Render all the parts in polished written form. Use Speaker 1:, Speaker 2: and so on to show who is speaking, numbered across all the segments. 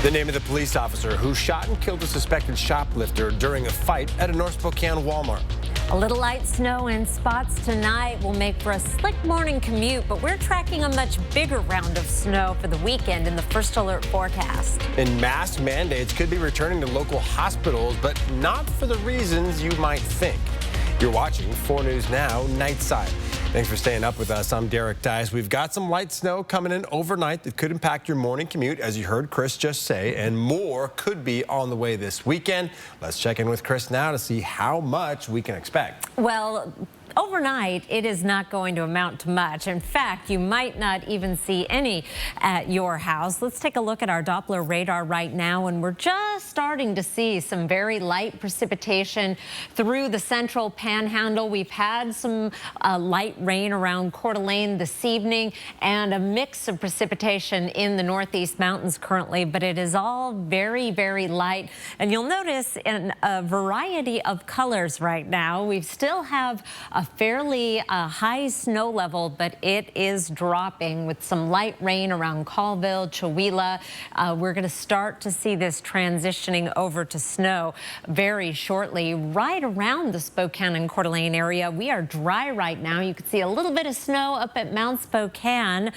Speaker 1: The name of the police officer who shot and killed a suspected shoplifter during a fight at a North Spokane Walmart.
Speaker 2: A little light snow in spots tonight will make for a slick morning commute, but we're tracking a much bigger round of snow for the weekend in the first alert forecast.
Speaker 1: And mask mandates could be returning to local hospitals, but not for the reasons you might think. You're watching 4 News Now, Nightside. Thanks for staying up with us. I'm Derek Dice. We've got some light snow coming in overnight that could impact your morning commute, as you heard Chris just say, and more could be on the way this weekend. Let's check in with Chris now to see how much we can expect.
Speaker 2: Well, overnight, it is not going to amount to much. In fact, you might not even see any at your house. Let's take a look at our Doppler radar right now, and we're just starting to see some very light precipitation through the central panhandle. We've had some light rain around Coeur d'Alene this evening and a mix of precipitation in the northeast mountains currently, but it is all very, very light. And you'll notice in a variety of colors right now. We still have a fairly high snow level, but it is dropping with some light rain around Colville, Chewelah. We're going to start to see this transitioning over to snow very shortly right around the Spokane and Coeur d'Alene area. We are dry right now. You can see a little bit of snow up at Mount Spokane,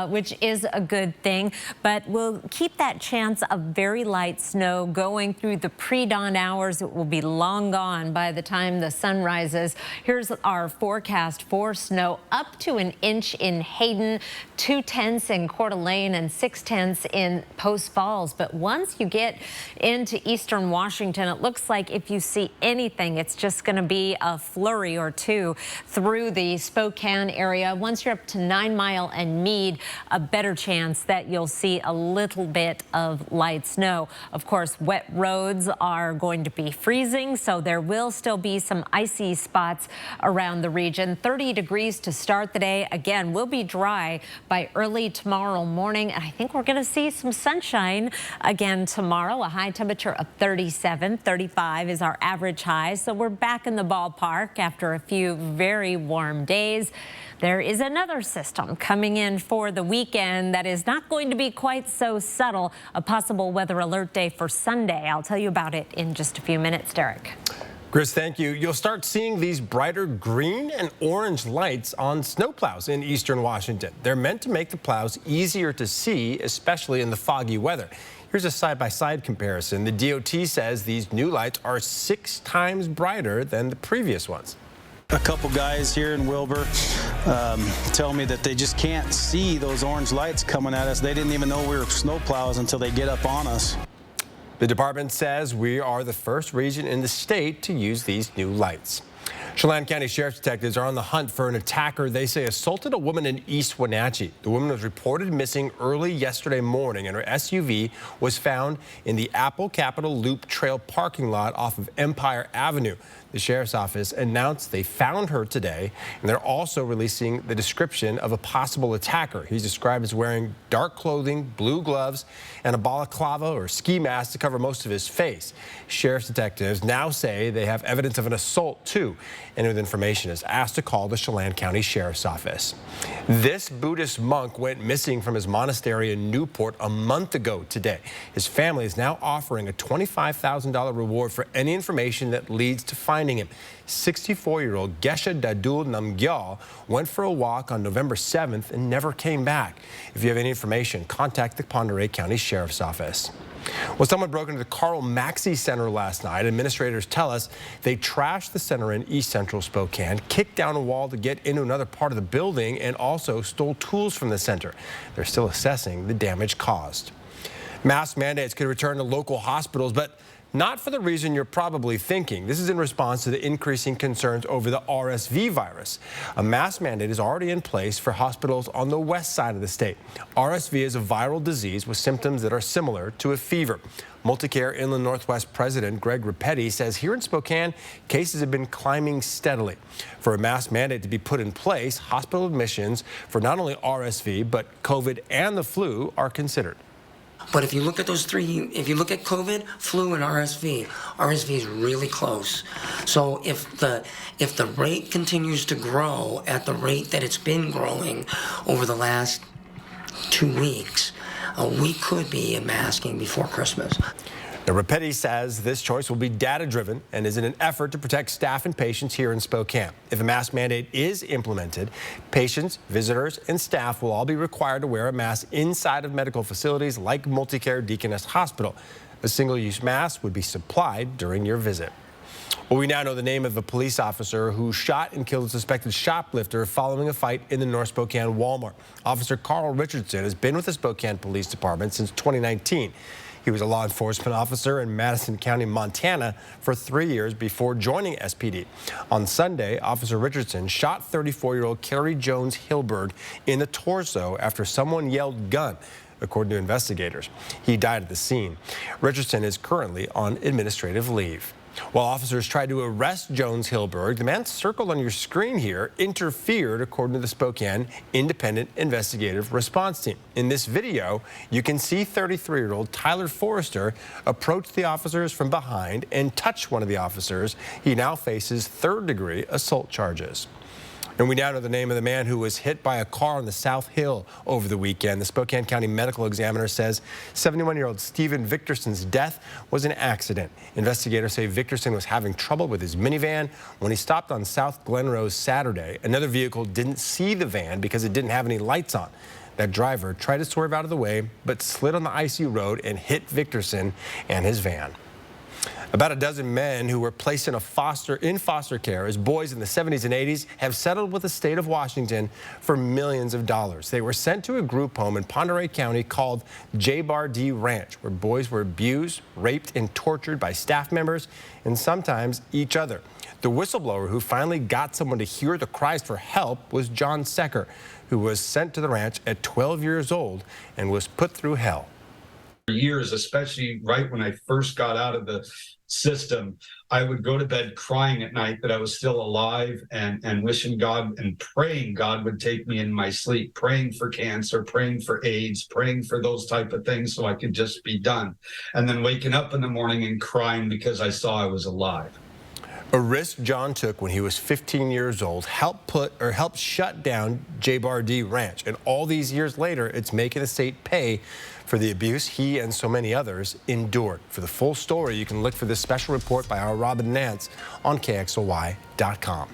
Speaker 2: which is a good thing, but we'll keep that chance of very light snow going through the pre-dawn hours. It will be long gone by the time the sun rises. Here's our forecast for snow: up to an inch in Hayden, 2/10 in Coeur d'Alene, and 6/10 in Post Falls. But once you get into eastern Washington, it looks like if you see anything, it's just going to be a flurry or two through the Spokane area. Once you're up to 9 Mile and Meade, a better chance that you'll see a little bit of light snow. Of course, wet roads are going to be freezing, so there will still be some icy spots around the region. 30 degrees to start the day. Again, we'll be dry by early tomorrow morning, and I think we're going to see some sunshine again tomorrow. A high temperature of 37, 35 is our average high, so we're back in the ballpark after a few very warm days. There is another system coming in for the weekend that is not going to be quite so subtle. A possible weather alert day for Sunday. I'll tell you about it in just a few minutes, Derek.
Speaker 1: Chris, thank you. You'll start seeing these brighter green and orange lights on snowplows in eastern Washington. They're meant to make the plows easier to see, especially in the foggy weather. Here's a side-by-side comparison. The DOT says these new lights are 6 times brighter than the previous ones.
Speaker 3: A couple guys here in Wilbur tell me that they just can't see those orange lights coming at us. They didn't even know we were snowplows until they get up on us.
Speaker 1: The department says we are the first region in the state to use these new lights. Chelan County Sheriff's detectives are on the hunt for an attacker they say assaulted a woman in East Wenatchee. The woman was reported missing early yesterday morning, and her SUV was found in the Apple Capitol Loop Trail parking lot off of Empire Avenue. The sheriff's office announced they found her today, and they're also releasing the description of a possible attacker. He's described as wearing dark clothing, blue gloves, and a balaclava or ski mask to cover most of his face. Sheriff's detectives now say they have evidence of an assault too, and with information is asked to call the Chelan County Sheriff's Office. This Buddhist monk went missing from his monastery in Newport a month ago today. His family is now offering a $25,000 reward for any information that leads to finding him. 64-year-old Geshe Dadul Namgyal went for a walk on November 7th and never came back. If you have any information, contact the Pend Oreille County Sheriff's Office. Well, someone broke into the Carl Maxey Center last night. Administrators tell us they trashed the center in East Central Spokane, kicked down a wall to get into another part of the building, and also stole tools from the center. They're still assessing the damage caused. Mask mandates could return to local hospitals, but not for the reason you're probably thinking. This is in response to the increasing concerns over the RSV virus. A mask mandate is already in place for hospitals on the west side of the state. RSV is a viral disease with symptoms that are similar to a fever. Multicare Inland Northwest President Greg Rapetti says here in Spokane, cases have been climbing steadily. For a mask mandate to be put in place, hospital admissions for not only RSV, but COVID and the flu are considered.
Speaker 4: But if you look at those three, if you look at COVID, flu, and RSV is really close. So if the rate continues to grow at the rate that it's been growing over the last 2 weeks, we could be masking before Christmas.
Speaker 1: Now, Rapetti says this choice will be data-driven and is in an effort to protect staff and patients here in Spokane. If a mask mandate is implemented, patients, visitors, and staff will all be required to wear a mask inside of medical facilities like Multicare Deaconess Hospital. A single-use mask would be supplied during your visit. Well, we now know the name of a police officer who shot and killed a suspected shoplifter following a fight in the North Spokane Walmart. Officer Carl Richardson has been with the Spokane Police Department since 2019. He was a law enforcement officer in Madison County, Montana for 3 years before joining SPD. On Sunday, Officer Richardson shot 34-year-old Carrie Jones Hilberg in the torso after someone yelled gun, according to investigators. He died at the scene. Richardson is currently on administrative leave. While officers tried to arrest Jones Hilberg, the man circled on your screen here interfered, according to the Spokane Independent Investigative Response Team. In this video, you can see 33-year-old Tyler Forrester approach the officers from behind and touch one of the officers. He now faces third-degree assault charges. And we now know the name of the man who was hit by a car on the South Hill over the weekend. The Spokane County Medical Examiner says 71-year-old Stephen Victorson's death was an accident. Investigators say Victorson was having trouble with his minivan when he stopped on South Glen Rose Saturday. Another vehicle didn't see the van because it didn't have any lights on. That driver tried to swerve out of the way, but slid on the icy road and hit Victorson and his van. About a dozen men who were placed in foster care as boys in the 70s and 80s have settled with the state of Washington for millions of dollars. They were sent to a group home in Ponderay County called J-Bar-D Ranch, where boys were abused, raped, and tortured by staff members and sometimes each other. The whistleblower who finally got someone to hear the cries for help was John Secker, who was sent to the ranch at 12 years old and was put through hell.
Speaker 5: For years, especially right when I first got out of the system, I would go to bed crying at night that I was still alive and wishing God and praying God would take me in my sleep, praying for cancer, praying for AIDS, praying for those type of things so I could just be done. And then waking up in the morning and crying because I saw I was alive.
Speaker 1: A risk John took when he was 15 years old helped shut down J-Bar-D Ranch. And all these years later, it's making the state pay for the abuse he and so many others endured. For the full story, you can look for this special report by our Robin Nance on KXLY.com.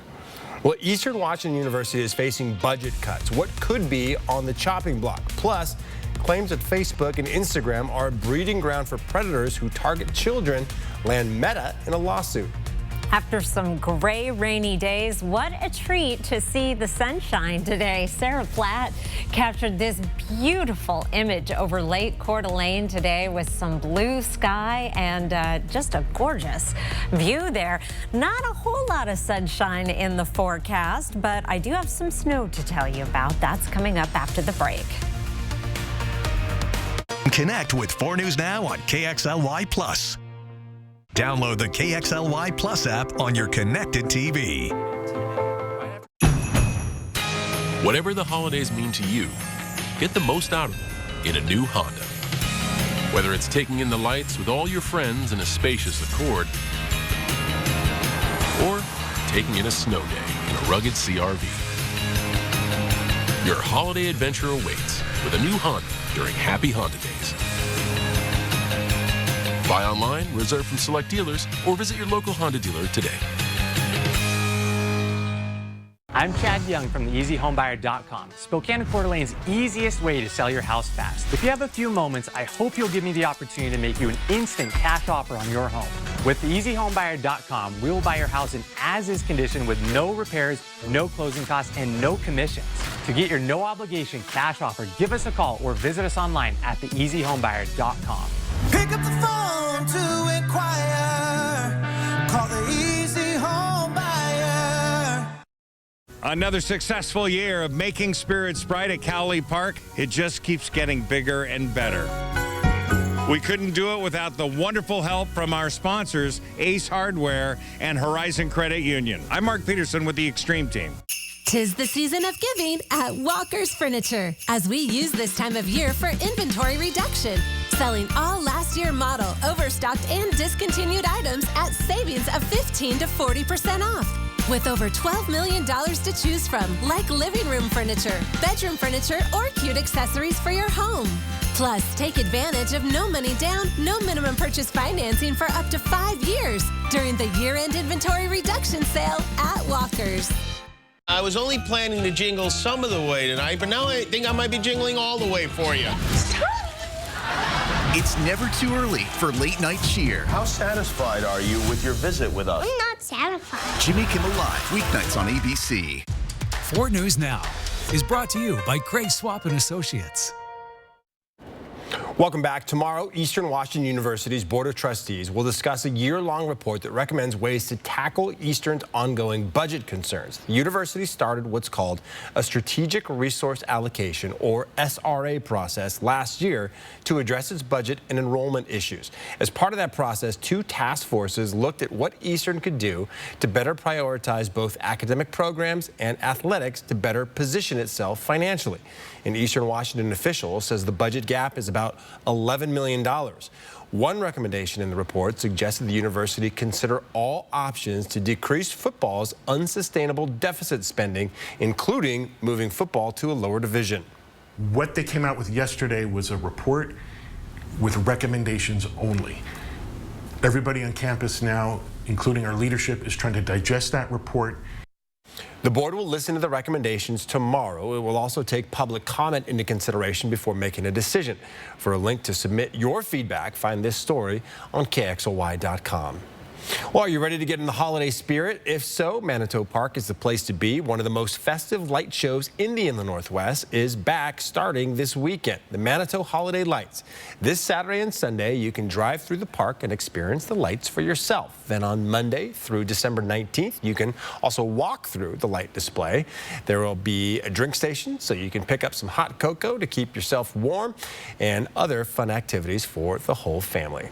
Speaker 1: Well, Eastern Washington University is facing budget cuts. What could be on the chopping block? Plus, claims that Facebook and Instagram are a breeding ground for predators who target children land Meta in a lawsuit.
Speaker 2: After some gray, rainy days, what a treat to see the sunshine today. Sarah Platt captured this beautiful image over Lake Coeur d'Alene today with some blue sky and just a gorgeous view there. Not a whole lot of sunshine in the forecast, but I do have some snow to tell you about. That's coming up after the break.
Speaker 6: Connect with 4 News Now on KXLY Plus. Download the KXLY Plus app on your connected TV.
Speaker 7: Whatever the holidays mean to you, get the most out of them in a new Honda. Whether it's taking in the lights with all your friends in a spacious Accord, or taking in a snow day in a rugged CRV. Your holiday adventure awaits with a new Honda during Happy Honda Days. Buy online, reserve from select dealers, or visit your local Honda dealer today.
Speaker 8: I'm Chad Young from theeasyhomebuyer.com, Spokane and Coeur d'Alene's easiest way to sell your house fast. If you have a few moments, I hope you'll give me the opportunity to make you an instant cash offer on your home. With theeasyhomebuyer.com, we will buy your house in as-is condition with no repairs, no closing costs, and no commissions. To get your no-obligation cash offer, give us a call or visit us online at theeasyhomebuyer.com.
Speaker 9: Pick up the phone to inquire. Call the Easy Home Buyer.
Speaker 10: Another successful year of making spirits bright at Cowley Park. It just keeps getting bigger and better. We couldn't do it without the wonderful help from our sponsors, Ace Hardware and Horizon Credit Union. I'm Mark Peterson with the Extreme Team.
Speaker 11: 'Tis the season of giving at Walker's Furniture, as we use this time of year for inventory reduction. Selling all last year model, overstocked, and discontinued items at savings of 15 to 40% off. With over $12 million to choose from, like living room furniture, bedroom furniture, or cute accessories for your home. Plus, take advantage of no money down, no minimum purchase financing for up to 5 years during the year-end inventory reduction sale at Walker's.
Speaker 12: I was only planning to jingle some of the way tonight, but now I think I might be jingling all the way for you.
Speaker 13: It's never too early for late night cheer.
Speaker 14: How satisfied are you with your visit with us?
Speaker 15: I'm not satisfied.
Speaker 13: Jimmy Kimmel Live, weeknights on ABC.
Speaker 16: 4 News Now is brought to you by Craig Swap & Associates.
Speaker 1: Welcome back. Tomorrow, Eastern Washington University's Board of Trustees will discuss a year-long report that recommends ways to tackle Eastern's ongoing budget concerns. The university started what's called a Strategic Resource Allocation, or SRA, process last year to address its budget and enrollment issues. As part of that process, 2 task forces looked at what Eastern could do to better prioritize both academic programs and athletics to better position itself financially. An Eastern Washington official says the budget gap is about $11 million. One recommendation in the report suggested the university consider all options to decrease football's unsustainable deficit spending, including moving football to a lower division.
Speaker 17: What they came out with yesterday was a report with recommendations only. Everybody on campus now, including our leadership, is trying to digest that report.
Speaker 1: The board will listen to the recommendations tomorrow. It will also take public comment into consideration before making a decision. For a link to submit your feedback, find this story on KXLY.com. Well, are you ready to get in the holiday spirit? If so, Manitou Park is the place to be. One of the most festive light shows in the Inland Northwest is back starting this weekend, the Manitou Holiday Lights. This Saturday and Sunday, you can drive through the park and experience the lights for yourself. Then on Monday through December 19th, you can also walk through the light display. There will be a drink station, so you can pick up some hot cocoa to keep yourself warm, and other fun activities for the whole family.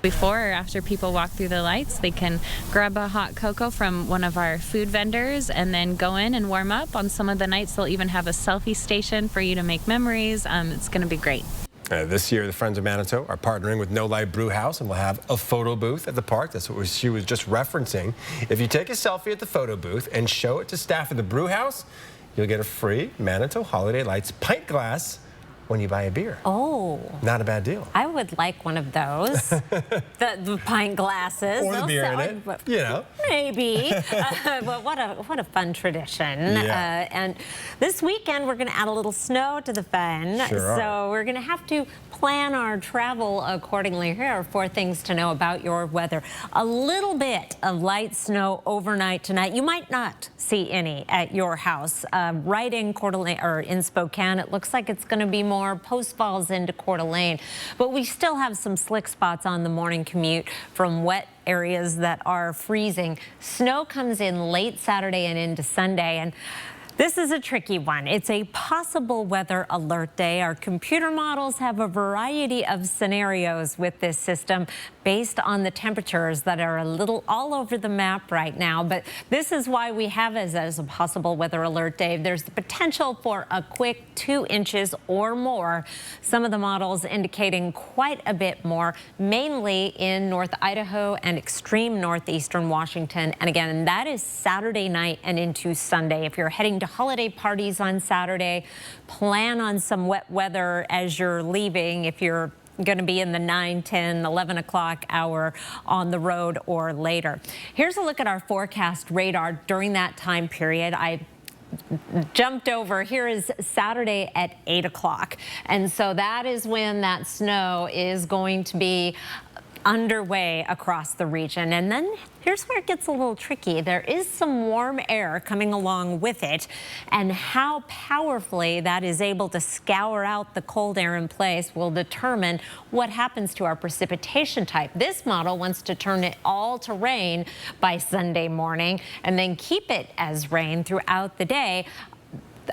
Speaker 18: Before or after people walk through the lights, they can grab a hot cocoa from one of our food vendors and then go in and warm up. On some of the nights, they'll even have a selfie station for you to make memories. It's going to be great.
Speaker 1: This year, the Friends of Manitou are partnering with No Light Brew House and will have a photo booth at the park. That's what she was just referencing. If you take a selfie at the photo booth and show it to staff at the brew house, you'll get a free Manitou Holiday Lights pint glass when you buy a beer.
Speaker 2: Oh.
Speaker 1: Not a bad deal.
Speaker 2: I would like one of those. the pint glasses.
Speaker 1: Or the beer in it, you know.
Speaker 2: Maybe. But what a fun tradition.
Speaker 1: Yeah.
Speaker 2: And this weekend, we're going to add a little snow to the fun.
Speaker 1: Sure
Speaker 2: so we're going to have to plan our travel accordingly. Here are 4 things to know about your weather. A little bit of light snow overnight tonight. You might not see any at your house. Right in Coeur d'Alene, or in Spokane, it looks like it's going to be more Post Falls into Coeur d'Alene. But we still have some slick spots on the morning commute from wet areas that are freezing. Snow comes in late Saturday and into Sunday, and this is a tricky one. It's a possible weather alert day. Our computer models have a variety of scenarios with this system based on the temperatures that are a little all over the map right now. But this is why we have it as a possible weather alert day. There's the potential for a quick 2 inches or more. Some of the models indicating quite a bit more, mainly in North Idaho and extreme northeastern Washington. And again, that is Saturday night and into Sunday. If you're heading to holiday parties on Saturday, plan on some wet weather as you're leaving if you're going to be in the 9, 10, 11 o'clock hour on the road or later. Here's a look at our forecast radar during that time period. I jumped over. Here is Saturday at 8 o'clock. And so that is when that snow is going to be underway across the region. And then here's where it gets a little tricky. There is some warm air coming along with it, and how powerfully that is able to scour out the cold air in place will determine what happens to our precipitation type. This model wants to turn it all to rain by Sunday morning and then keep it as rain throughout the day.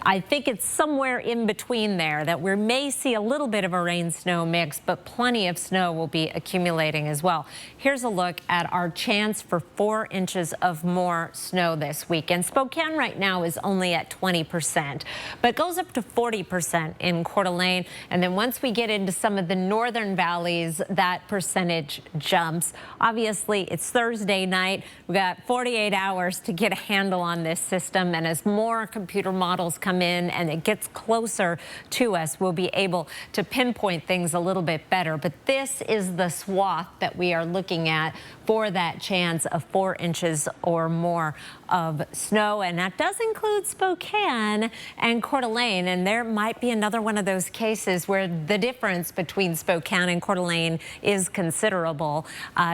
Speaker 2: I think it's somewhere in between there that we may see a little bit of a rain-snow mix, but plenty of snow will be accumulating as well. Here's a look at our chance for 4 inches of more snow this weekend. Spokane right now is only at 20%, but goes up to 40% in Coeur d'Alene. And then once we get into some of the northern valleys, that percentage jumps. Obviously, it's Thursday night. We've got 48 hours to get a handle on this system, and as more computer models come in and it gets closer to us, we'll be able to pinpoint things a little bit better. But this is the swath that we are looking at for that chance of 4 inches or more of snow, and that does include Spokane and Coeur d'Alene. And there might be another one of those cases where the difference between Spokane and Coeur d'Alene is considerable.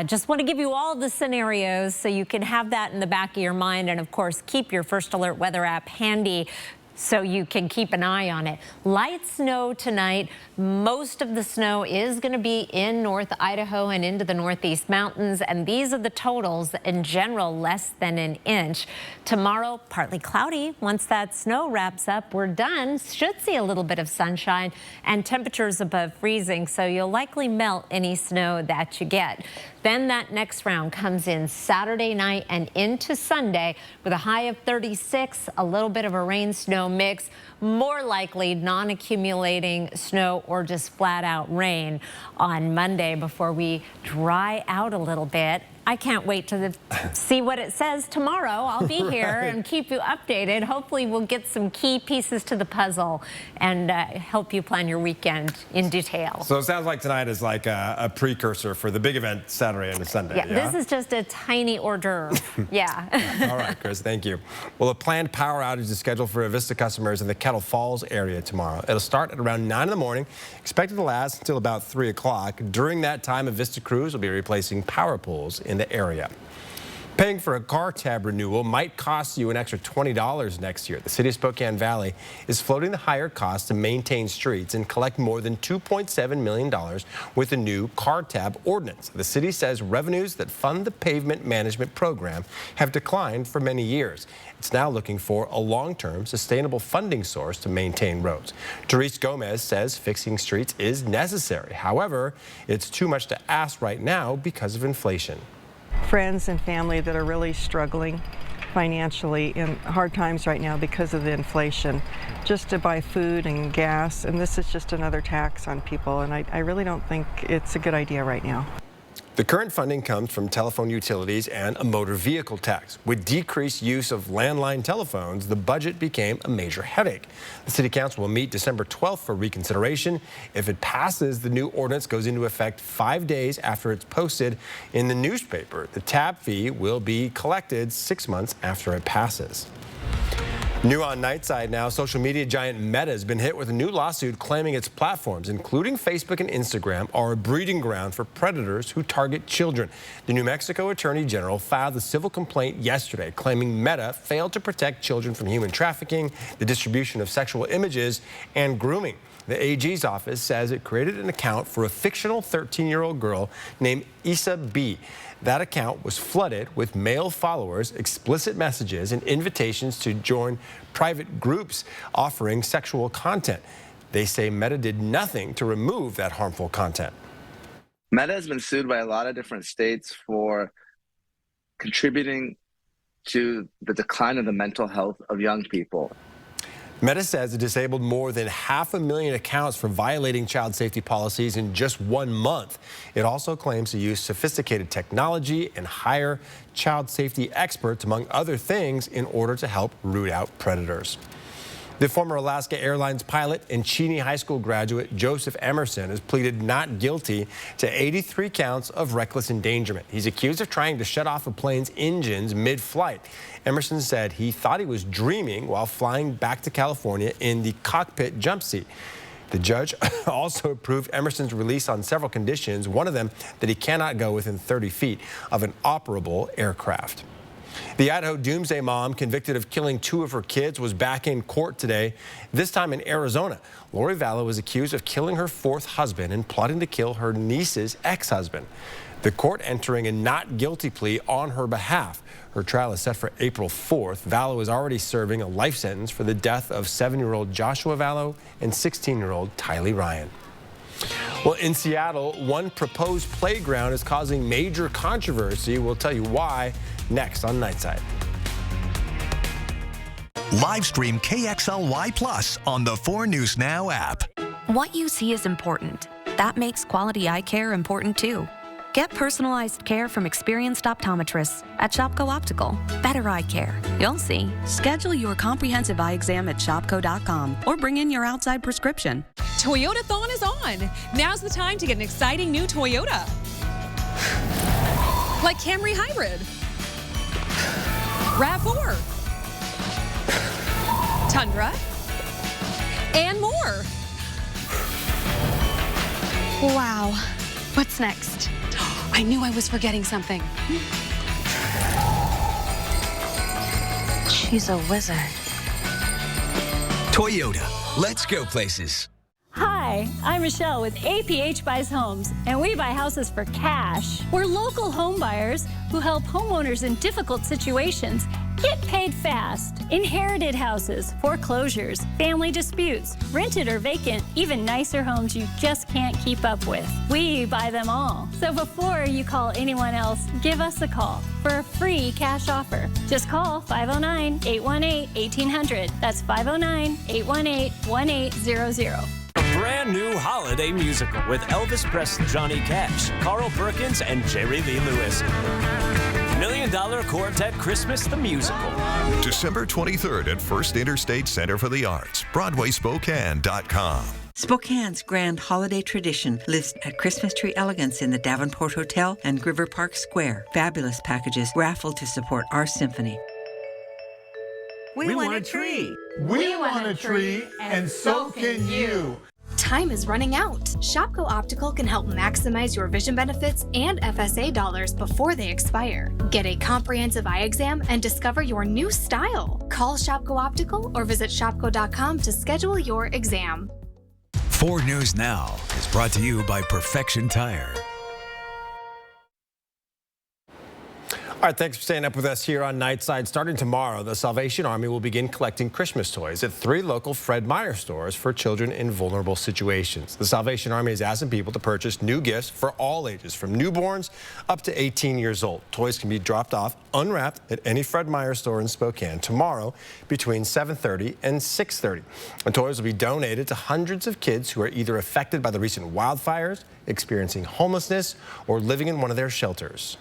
Speaker 2: Just want to give you all the scenarios so you can have that in the back of your mind, and of course keep your First Alert weather app handy so you can keep an eye on it. Light snow tonight. Most of the snow is going to be in North Idaho and into the Northeast Mountains, and these are the totals. In general, less than an inch. Tomorrow, partly cloudy. Once that snow wraps up, we're done. Should see a little bit of sunshine and temperatures above freezing, so you'll likely melt any snow that you get. Then that next round comes in Saturday night and into Sunday with a high of 36, a little bit of a rain-snow mix, more likely non-accumulating snow or just flat out rain on Monday before we dry out a little bit. I can't wait to see what it says tomorrow. I'll be here and keep you updated. Hopefully we'll get some key pieces to the puzzle and help you plan your weekend in detail.
Speaker 1: So it sounds like tonight is like a precursor for the big event Saturday and Sunday.
Speaker 2: Yeah, this is just a tiny hors d'oeuvre. Yeah.
Speaker 1: All right, Chris, thank you. Well, a planned power outage is scheduled for Avista customers in the Kettle Falls area tomorrow. It'll start at around 9 in the morning, expected to last until about 3 o'clock. During that time, Avista crews will be replacing power poles in the area. Paying for a car tab renewal might cost you an extra $20 next year. The city of Spokane Valley is floating the higher cost to maintain streets and collect more than $2.7 million with a new car tab ordinance. The city says revenues that fund the pavement management program have declined for many years. It's now looking for a long-term, sustainable funding source to maintain roads. Therese Gomez says fixing streets is necessary. However, it's too much to ask right now because of inflation.
Speaker 15: Friends and family that are really struggling financially in hard times right now because of the inflation, just to buy food and gas, and this is just another tax on people, and I really don't think it's a good idea right now.
Speaker 1: The current funding comes from telephone utilities and a motor vehicle tax. With decreased use of landline telephones, the budget became a major headache. The City Council will meet December 12th for reconsideration. If it passes, the new ordinance goes into effect 5 days after it's posted in the newspaper. The tab fee will be collected 6 months after it passes. New on Nightside now, social media giant Meta has been hit with a new lawsuit claiming its platforms, including Facebook and Instagram, are a breeding ground for predators who target children. The New Mexico Attorney General filed a civil complaint yesterday claiming Meta failed to protect children from human trafficking, the distribution of sexual images, and grooming. The AG's office says it created an account for a fictional 13-year-old girl named Issa B. That account was flooded with male followers, explicit messages, and invitations to join private groups offering sexual content. They say Meta did nothing to remove that harmful content.
Speaker 19: Meta has been sued by a lot of different states for contributing to the decline of the mental health of young people.
Speaker 1: Meta says it disabled more than 500,000 accounts for violating child safety policies in just 1 month. It also claims to use sophisticated technology and hire child safety experts, among other things, in order to help root out predators. The former Alaska Airlines pilot and Cheney High School graduate Joseph Emerson has pleaded not guilty to 83 counts of reckless endangerment. He's accused of trying to shut off a plane's engines mid-flight. Emerson said he thought he was dreaming while flying back to California in the cockpit jump seat. The judge also approved Emerson's release on several conditions, one of them that he cannot go within 30 feet of an operable aircraft. The Idaho Doomsday mom convicted of killing 2 of her kids was back in court today, this time in Arizona. Lori Vallow was accused of killing her 4th husband and plotting to kill her niece's ex-husband. the court entering a not guilty plea on her behalf. Her trial is set for April 4th. Vallow is already serving a life sentence for the death of 7-year-old Joshua Vallow and 16-year-old Tylee Ryan. Well, in Seattle, one proposed playground is causing major controversy. We'll tell you why next on Nightside.
Speaker 6: Live stream KXLY Plus on the 4 News Now app.
Speaker 20: What you see is important. That makes quality eye care important too. Get personalized care from experienced optometrists at Shopko Optical. Better eye care. You'll see. Schedule your comprehensive eye exam at shopko.com or bring in your outside prescription.
Speaker 21: Toyotathon is on. Now's the time to get an exciting new Toyota. Like Camry Hybrid, RAV4, Tundra, and more.
Speaker 22: Wow. What's next?
Speaker 21: I knew I was forgetting something.
Speaker 22: She's a wizard.
Speaker 23: Toyota. Let's go places.
Speaker 24: Hi, I'm Michelle with APH Buys Homes, and we buy houses for cash. We're local home buyers who help homeowners in difficult situations get paid fast. Inherited houses, foreclosures, family disputes, rented or vacant, even nicer homes you just can't keep up with. We buy them all. So before you call anyone else, give us a call for a free cash offer. Just call 509-818-1800. That's 509-818-1800.
Speaker 25: Brand new holiday musical with Elvis Presley, Johnny Cash, Carl Perkins, and Jerry Lee Lewis. $1 Million Quartet Christmas the Musical.
Speaker 6: December 23rd at First Interstate Center for the Arts, BroadwaySpokane.com.
Speaker 26: Spokane's grand holiday tradition lives at Christmas Tree Elegance in the Davenport Hotel and River Park Square. Fabulous packages raffled to support our symphony.
Speaker 27: We want a tree. We want a tree, and so can you.
Speaker 22: Time is running out. Shopko Optical can help maximize your vision benefits and FSA dollars before they expire. Get a comprehensive eye exam and discover your new style. Call Shopko Optical or visit shopko.com to schedule your exam.
Speaker 16: 4 News Now is brought to you by Perfection Tire.
Speaker 1: All right, thanks for staying up with us here on Nightside. Starting tomorrow, the Salvation Army will begin collecting Christmas toys at 3 local Fred Meyer stores for children in vulnerable situations. The Salvation Army is asking people to purchase new gifts for all ages, from newborns up to 18 years old. Toys can be dropped off unwrapped at any Fred Meyer store in Spokane tomorrow between 7:30 and 6:30. The toys will be donated to hundreds of kids who are either affected by the recent wildfires, experiencing homelessness, or living in one of their shelters.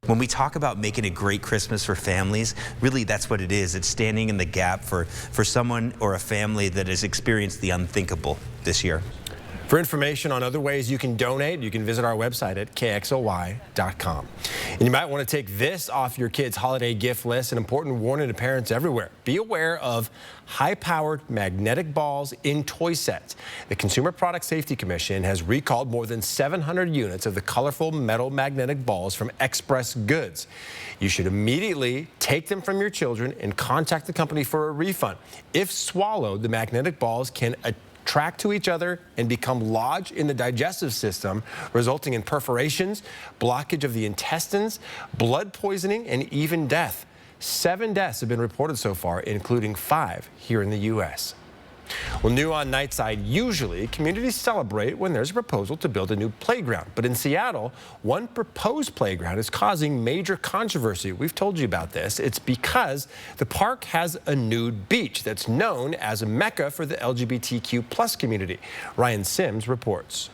Speaker 28: When we talk about making a great Christmas for families, really that's what it is. It's standing in the gap for someone or a family that has experienced the unthinkable this year.
Speaker 1: For information on other ways you can donate, you can visit our website at kxly.com. And you might want to take this off your kids' holiday gift list, an important warning to parents everywhere. Be aware of high-powered magnetic balls in toy sets. The Consumer Product Safety Commission has recalled more than 700 units of the colorful metal magnetic balls from Express Goods. You should immediately take them from your children and contact the company for a refund. If swallowed, the magnetic balls can attract to each other and become lodged in the digestive system, resulting in perforations, blockage of the intestines, blood poisoning, and even death. 7 deaths have been reported so far, including 5 here in the U.S. Well, new on Nightside, usually communities celebrate when there's a proposal to build a new playground. But in Seattle, one proposed playground is causing major controversy. We've told you about this. It's because the park has a nude beach that's known as a mecca for the LGBTQ plus community. Ryan Sims reports.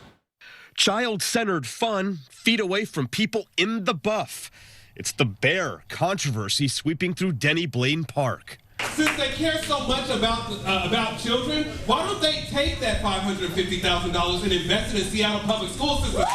Speaker 29: Child-centered fun, feet away from people in the buff. It's the bear controversy sweeping through Denny Blaine Park.
Speaker 30: Since they care so much about children, why don't they take that $550,000 and invest it in Seattle public school system?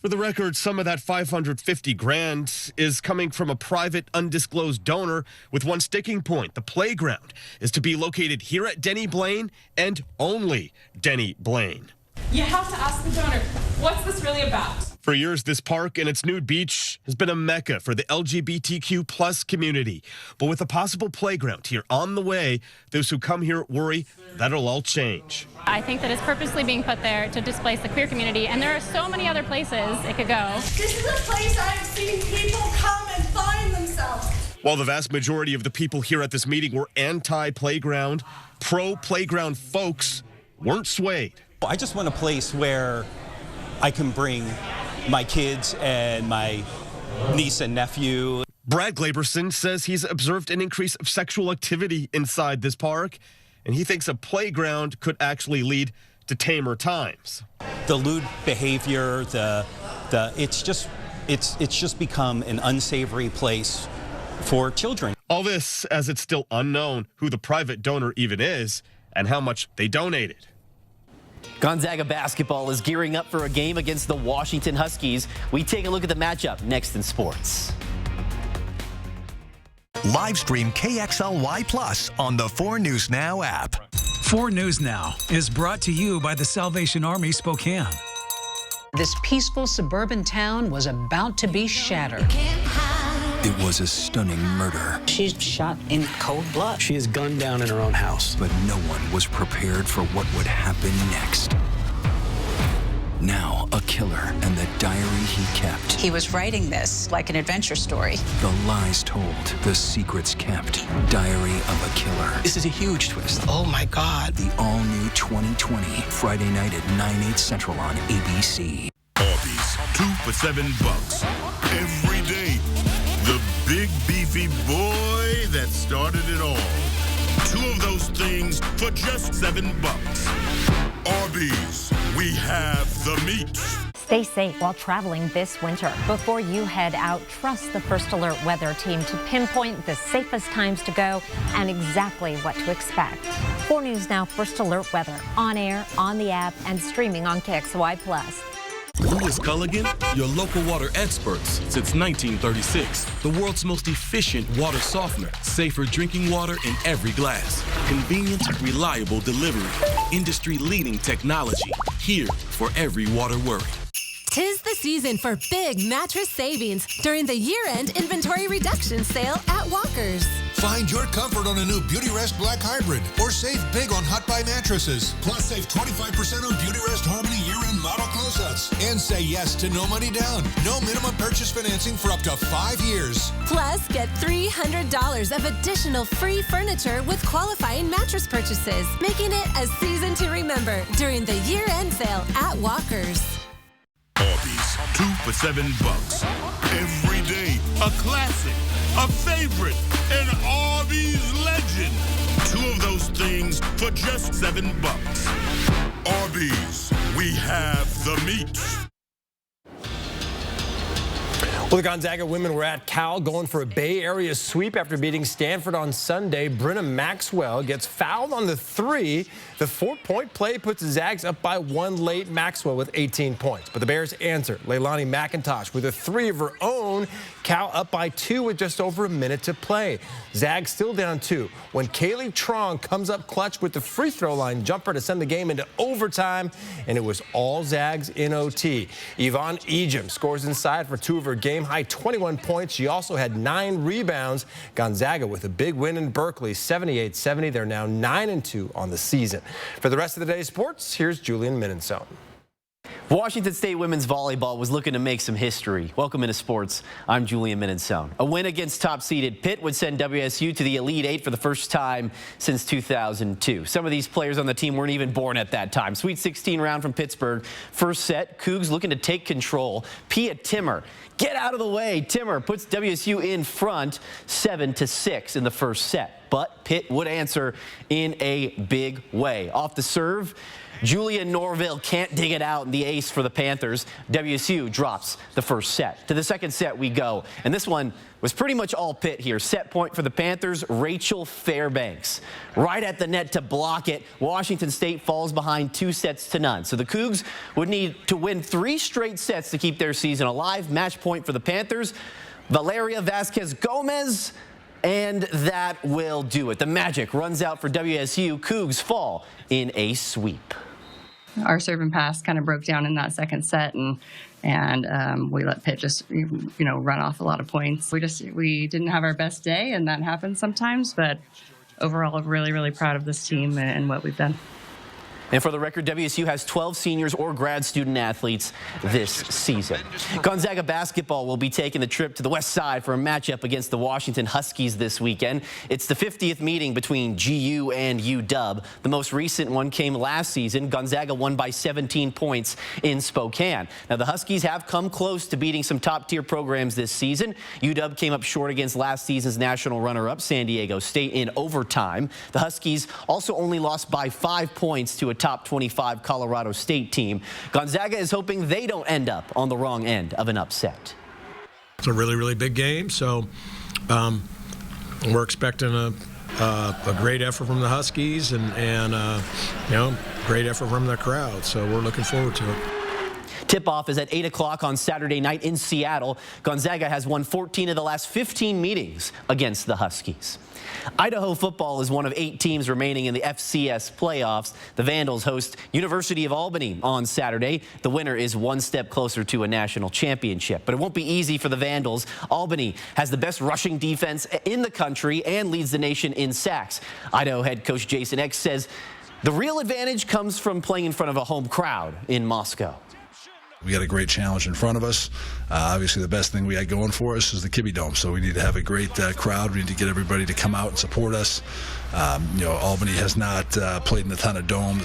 Speaker 29: For the record, some of that $550,000 is coming from a private, undisclosed donor with one sticking point. The playground is to be located here at Denny Blaine and only Denny Blaine.
Speaker 31: You have to ask the donor, what's this really about?
Speaker 29: For years, this park and its nude beach has been a mecca for the LGBTQ plus community. But with a possible playground here on the way, those who come here worry that'll all change.
Speaker 3: I think that it's purposely being put there to displace the queer community, and there are so many other places it could go.
Speaker 4: This is a place I've seen people come and find themselves.
Speaker 29: While the vast majority of the people here at this meeting were anti-playground, pro-playground folks weren't swayed.
Speaker 5: I just want a place where I can bring my kids and my niece and nephew.
Speaker 29: Brad Glaberson says he's observed an increase of sexual activity inside this park, and he thinks a playground could actually lead to tamer times.
Speaker 5: The lewd behavior, it's just become an unsavory place for children.
Speaker 29: All this as it's still unknown who the private donor even is and how much they donated.
Speaker 7: Gonzaga basketball is gearing up for a game against the Washington Huskies. We take a look at the matchup next in sports.
Speaker 6: Live stream KXLY Plus on the 4 News Now app.
Speaker 16: 4 News Now is brought to you by the Salvation Army Spokane.
Speaker 8: This peaceful suburban town was about to be shattered.
Speaker 9: It was a stunning murder.
Speaker 8: She's shot in cold blood.
Speaker 9: She is gunned down in her own house. But no one was prepared for what would happen next. Now, a killer and the diary he kept.
Speaker 8: He was writing this like an adventure story.
Speaker 9: The lies told, the secrets kept. Diary of a Killer. This is a huge twist.
Speaker 8: Oh my God.
Speaker 9: The all-new 2020, Friday night at 9/8 Central on ABC.
Speaker 10: Arby's, 2 for $7 every day. The big beefy boy that started it all. 2 of those things for just $7. Arby's, we have the meat.
Speaker 2: Stay safe while traveling this winter. Before you head out, trust the First Alert weather team to pinpoint the safest times to go and exactly what to expect. 4 News Now First Alert weather on air, on the app, and streaming on KXLY Plus.
Speaker 11: Who is Culligan? Your local water experts since 1936. The world's most efficient water softener. Safer drinking water in every glass. Convenient, reliable delivery. Industry-leading technology. Here for every water worry.
Speaker 12: 'Tis the season for big mattress savings during the year-end inventory reduction sale at Walker's.
Speaker 14: Find your comfort on a new Beautyrest Black Hybrid or save big on Hot Buy mattresses. Plus save 25% on Beautyrest Harmony year-end model close-ups. And say yes to no money down. No minimum purchase financing for up to 5 years.
Speaker 12: Plus, get $300 of additional free furniture with qualifying mattress purchases, making it a season to remember during the year-end sale at Walker's.
Speaker 10: Arby's, 2 for $7 every day. A classic, a favorite, an Arby's legend. 2 of those things for just $7. Arby's, we have the meat.
Speaker 1: Well, the Gonzaga women were at Cal going for a Bay Area sweep after beating Stanford on Sunday. Brenna Maxwell gets fouled on the 3. The 4-point play puts the Zags up by 1 late. Maxwell with 18 points. But the Bears answer. Leilani McIntosh with a 3 of her own. Cal up by 2 with just over a minute to play. Zags still down 2 when Kaylee Trong comes up clutch with the free throw line jumper to send the game into overtime. And it was all Zags in OT. Yvonne Ejim scores inside for 2 of her game-high 21 points. She also had 9 rebounds. Gonzaga with a big win in Berkeley, 78-70. They're now 9-2 on the season. For the rest of the day's sports, here's Julian Minensone.
Speaker 7: Washington State women's volleyball was looking to make some history. Welcome into sports. I'm Julian Minensone. A win against top-seeded Pitt would send WSU to the Elite 8 for the first time since 2002. Some of these players on the team weren't even born at that time. Sweet 16 round from Pittsburgh. First set, Cougs looking to take control. Pia Timmer, get out of the way. Timmer puts WSU in front 7-6 in the first set. But Pitt would answer in a big way. Off the serve, Julia Norville can't dig it out, and the ace for the Panthers. WSU drops the first set. To the second set we go, and this one was pretty much all Pitt here. Set point for the Panthers, Rachel Fairbanks. Right at the net to block it. Washington State falls behind 2-0. So the Cougs would need to win 3 straight sets to keep their season alive. Match point for the Panthers, Valeria Vasquez Gomez. And that will do it. The magic runs out for WSU. Cougs fall in a sweep.
Speaker 13: our serve and pass kind of broke down in that second set, and we let Pitt just run off a lot of points. We didn't have our best day, and that happens sometimes. But overall, I'm really, really proud of this team and what we've done.
Speaker 7: And for the record, WSU has 12 seniors or grad student athletes this season. Gonzaga basketball will be taking the trip to the west side for a matchup against the Washington Huskies this weekend. It's the 50th meeting between GU and UW. The most recent one came last season. Gonzaga won by 17 points in Spokane. Now, the Huskies have come close to beating some top-tier programs this season. UW came up short against last season's national runner-up, San Diego State, in overtime. The Huskies also only lost by 5 points to a top 25 Colorado State team. Gonzaga is hoping they don't end up on the wrong end of an upset.
Speaker 15: It's a really, really big game, so we're expecting a great effort from the Huskies and great effort from the crowd, so we're looking forward to it.
Speaker 7: Tip-off is at 8 o'clock on Saturday night in Seattle. Gonzaga has won 14 of the last 15 meetings against the Huskies. Idaho football is one of 8 teams remaining in the FCS playoffs. The Vandals host University of Albany on Saturday. The winner is one step closer to a national championship. But it won't be easy for the Vandals. Albany has the best rushing defense in the country and leads the nation in sacks. Idaho head coach Jason X says the real advantage comes from playing in front of a home crowd in Moscow.
Speaker 17: We got a great challenge in front of us. Obviously, the best thing we got going for us is the Kibbe Dome, so we need to have a great crowd. We need to get everybody to come out and support us. Albany has not played in a ton of domes.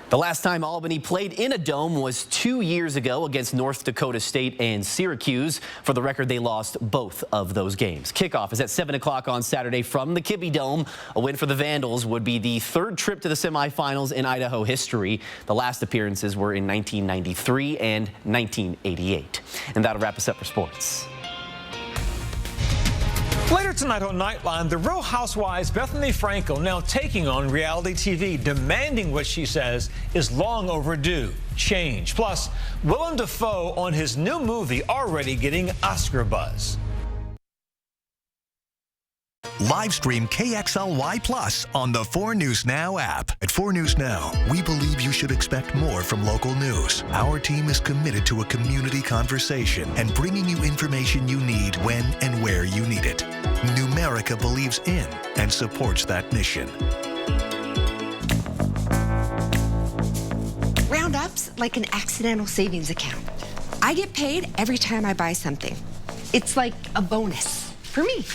Speaker 7: The last time Albany played in a dome was 2 years ago against North Dakota State and Syracuse. For the record, they lost both of those games. Kickoff is at 7 o'clock on Saturday from the Kibbe Dome. A win for the Vandals would be the 3rd trip to the semifinals in Idaho history. The last appearances were in 1993 and 1988. And that'll wrap us up for sports.
Speaker 18: Later tonight on Nightline, the Real Housewives Bethany Frankel now taking on reality TV, demanding what she says is long overdue, change. Plus, Willem Dafoe on his new movie already getting Oscar buzz.
Speaker 6: Live stream KXLY Plus on the 4 News Now app. At 4 News Now, we believe you should expect more from local news. Our team is committed to a community conversation and bringing you information you need when and where you need it. Numerica believes in and supports that mission.
Speaker 19: Roundup's like an accidental savings account. I get paid every time I buy something. It's like a bonus for me.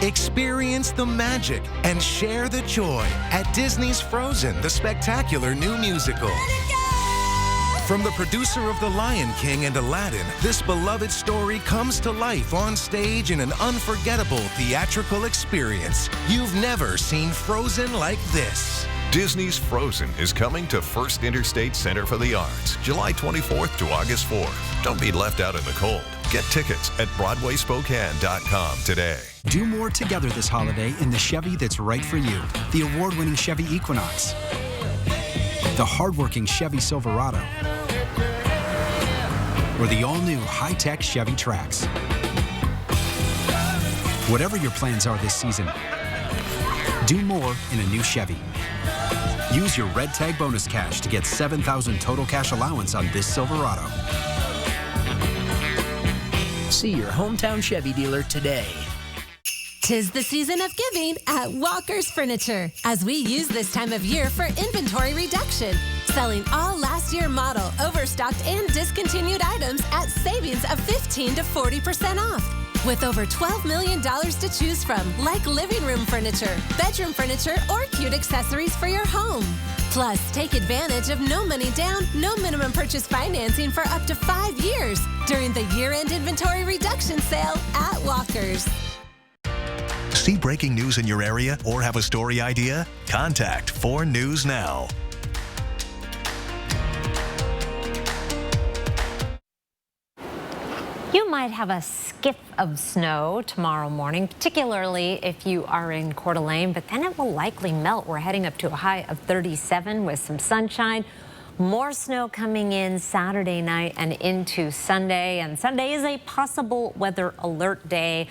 Speaker 20: Experience the magic and share the joy at Disney's Frozen, the spectacular new musical. From the producer of The Lion King and Aladdin, this beloved story comes to life on stage in an unforgettable theatrical experience. You've never seen Frozen like this.
Speaker 21: Disney's Frozen is coming to First Interstate Center for the Arts, July 24th to August 4th. Don't be left out in the cold. Get tickets at BroadwaySpokane.com today.
Speaker 23: Do more together this holiday in the Chevy that's right for you. The award-winning Chevy Equinox, the hard-working Chevy Silverado, or the all-new high-tech Chevy Trax. Whatever your plans are this season, do more in a new Chevy. Use your Red Tag bonus cash to get $7,000 total cash allowance on this Silverado.
Speaker 24: See your hometown Chevy dealer today.
Speaker 12: 'Tis the season of giving at Walker's Furniture, as we use this time of year for inventory reduction, selling all last year model, overstocked and discontinued items at savings of 15 to 40% off. With over $12 million to choose from, like living room furniture, bedroom furniture, or cute accessories for your home. Plus, take advantage of no money down, no minimum purchase financing for up to 5 years during the year-end inventory reduction sale at Walker's.
Speaker 6: See breaking news in your area or have a story idea? Contact 4 News Now.
Speaker 2: You might have a skiff of snow tomorrow morning, particularly if you are in Coeur d'Alene, but then it will likely melt. We're heading up to a high of 37 with some sunshine. More snow coming in Saturday night and into Sunday, and Sunday is a possible weather alert day.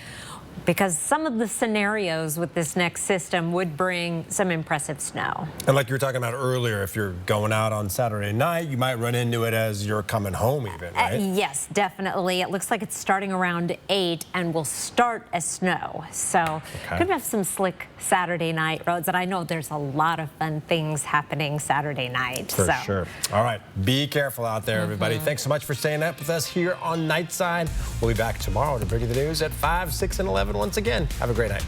Speaker 2: because some of the scenarios with this next system would bring some impressive snow.
Speaker 1: And like you were talking about earlier, if you're going out on Saturday night, you might run into it as you're coming home even, right?
Speaker 2: Yes, definitely. It looks like it's starting around 8 and will start as snow. So could have some slick Saturday night roads. And I know there's a lot of fun things happening Saturday night.
Speaker 1: For sure. All right. Be careful out there, everybody. Thanks so much for staying up with us here on Nightside. We'll be back tomorrow to bring you the news at 5, 6, and 11 once again. Have a great night.